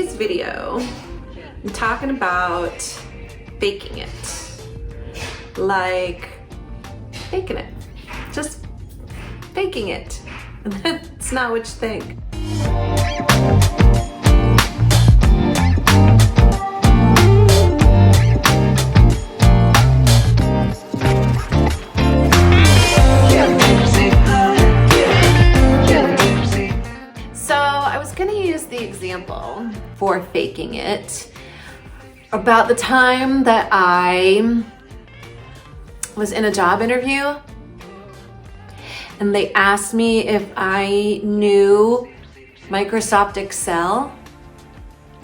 today's video, I'm talking about faking it. Like faking it. Just faking it. That's not what you think. Example for faking it about the time that I was in a job interview and they asked me if I knew Microsoft Excel,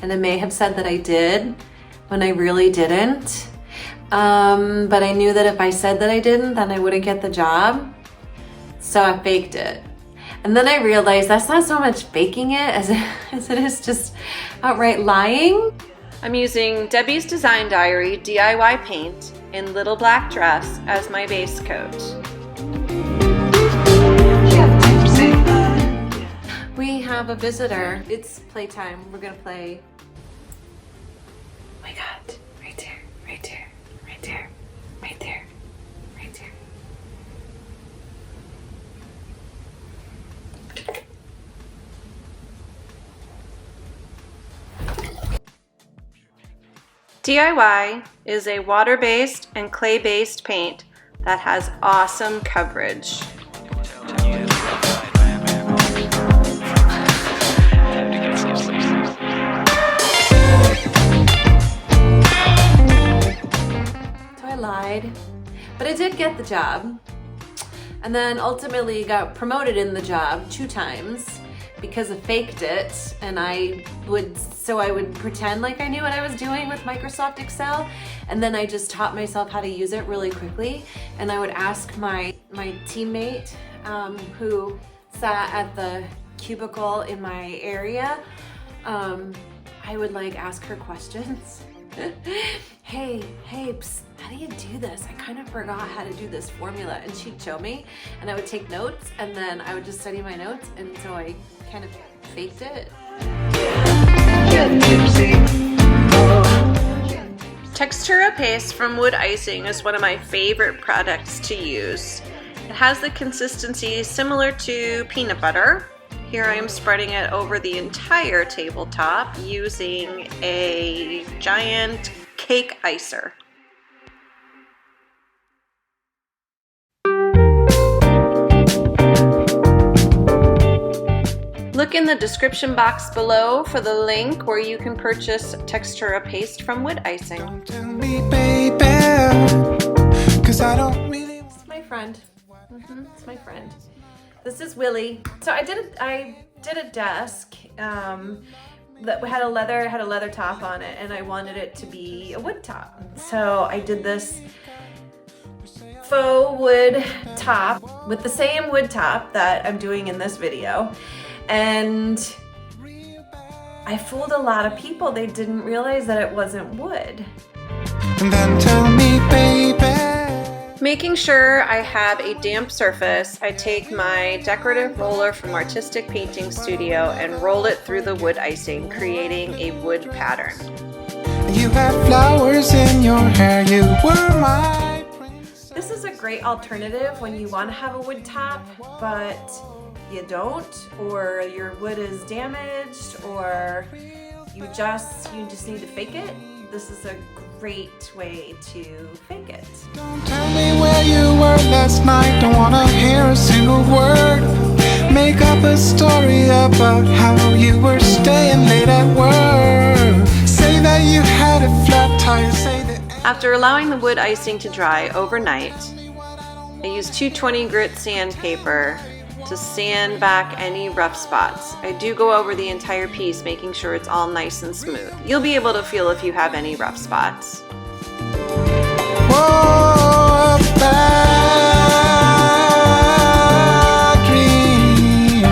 and I may have said that I did when I really didn't, but I knew that if I said that I didn't, then I wouldn't get the job, so I faked it. And then I realized that's not so much faking it as it is just outright lying. I'm using Debbie's Design Diary DIY paint in Little Black Dress as my base coat. We have a visitor. It's playtime. We're gonna play. Oh my God, right there, right there, right there, right there, right there. DIY is a water-based and clay-based paint that has awesome coverage. So I lied, but I did get the job, and then ultimately got promoted in the job 2 times. Because I faked it, and I would pretend like I knew what I was doing with Microsoft Excel, and then I just taught myself how to use it really quickly. And I would ask my teammate who sat at the cubicle in my area, I would like ask her questions. hey, psst, how do you do this? I kind of forgot how to do this formula. And she'd show me, and I would take notes, and then I would just study my notes, and so I kind of faked it. Textura paste from wood icing is one of my favorite products to use. It has the consistency similar to peanut butter. Here I am spreading it over the entire tabletop using a giant cake icer. Look in the description box below for the link where you can purchase Textura paste from wood icing. It's my friend. It's my friend. This is Willie. So I did a desk that had a leather top on it, and I wanted it to be a wood top. So I did this faux wood top with the same wood top that I'm doing in this video. And I fooled a lot of people. They didn't realize that it wasn't wood. And then tell me, baby. Making sure I have a damp surface, I take my decorative roller from Artistic Painting Studio and roll it through the wood icing, creating a wood pattern. You had flowers in your hair, you were my princess. This is a great alternative when you want to have a wood top, but you don't, or your wood is damaged, or you just need to fake it. This is a great way to fake it. Don't tell me where you were last night, don't wanna hear a single word. Make up a story about how you were staying late at work. Say that you had a flat tire, say that. After allowing the wood icing to dry overnight, I used 220 grit sandpaper to sand back any rough spots. I do go over the entire piece, making sure it's all nice and smooth. You'll be able to feel if you have any rough spots. Whoa, bad dream.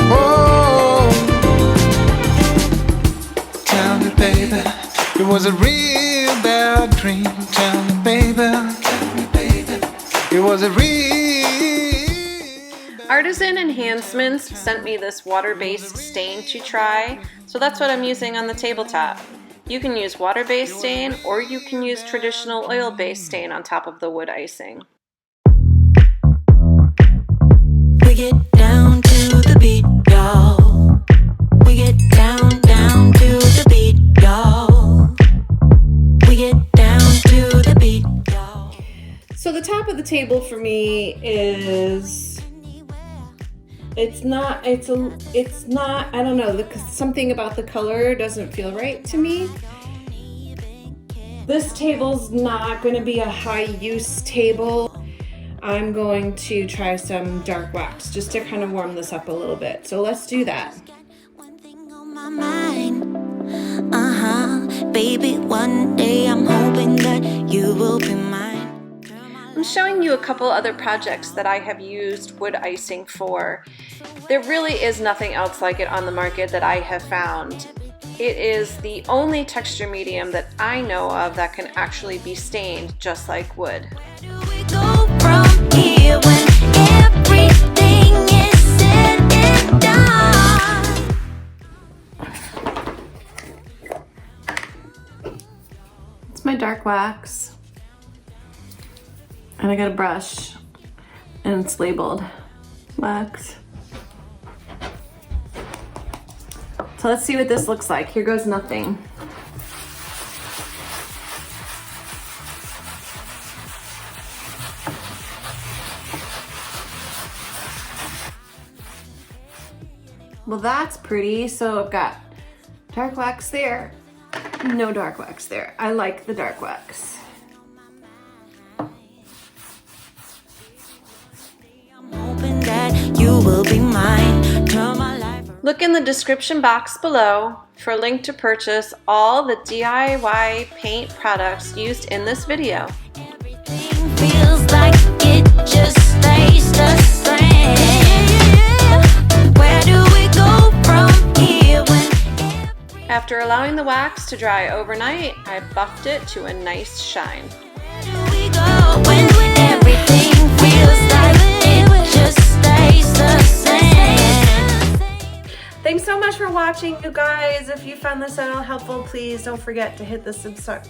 Whoa. Tell me, baby, it was a real bad dream. Tell me, baby. It was a real Artisan Enhancements sent me this water-based stain to try, so that's what I'm using on the tabletop. You can use water-based stain, or you can use traditional oil-based stain on top of the wood icing. We get down to the beat, y'all. We get down, down to the beat, y'all. We get down to the beat, y'all. So the top of the table for me is, it's not, I don't know, something about the color doesn't feel right to me. This table's not going to be a high use table. I'm going to try some dark wax just to kind of warm this up a little bit. So let's do that. One thing on my mind, baby, one day I'm hoping that you will be mine. I'm showing you a couple other projects that I have used wood icing for. There really is nothing else like it on the market that I have found. It is the only texture medium that I know of that can actually be stained just like wood. Where do we go from here when everything is said and done? It's my dark wax. And I got a brush and it's labeled wax. So let's see what this looks like. Here goes nothing. Well, that's pretty. So I've got dark wax there, no dark wax there. I like the dark wax. I'm hoping that you will be mine. Turn my life around. Look in the description box below for a link to purchase all the DIY paint products used in this video. Everything feels like it just stays the same. Where do we go from here when After allowing the wax to dry overnight, I buffed it to a nice shine. where do we go when everything feels like it just stays the same? Thanks so much for watching, you guys. If you found this at all helpful, please don't forget to hit the subscribe.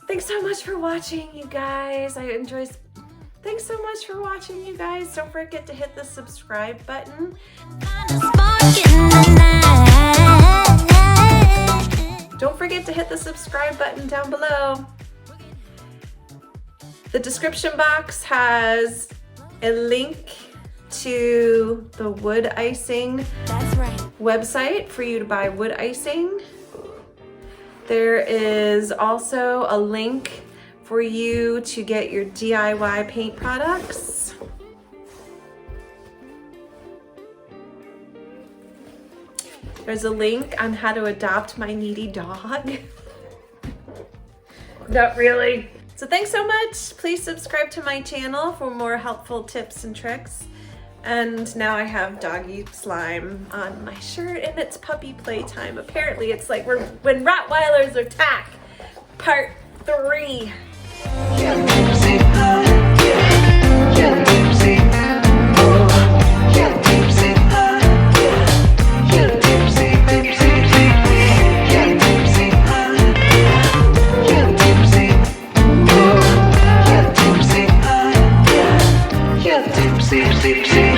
Thanks so much for watching, you guys. Thanks so much for watching, you guys. Don't forget to hit the subscribe button. Don't forget to hit the subscribe button down below. The description box has a link to the wood icing website for you to buy wood icing. There is also a link for you to get your DIY paint products. There's a link on how to adopt my needy dog. Not really. So thanks so much. Please subscribe to my channel for more helpful tips and tricks. And now I have doggy slime on my shirt and it's puppy playtime. Apparently it's like when Rottweilers attack, part 3. See.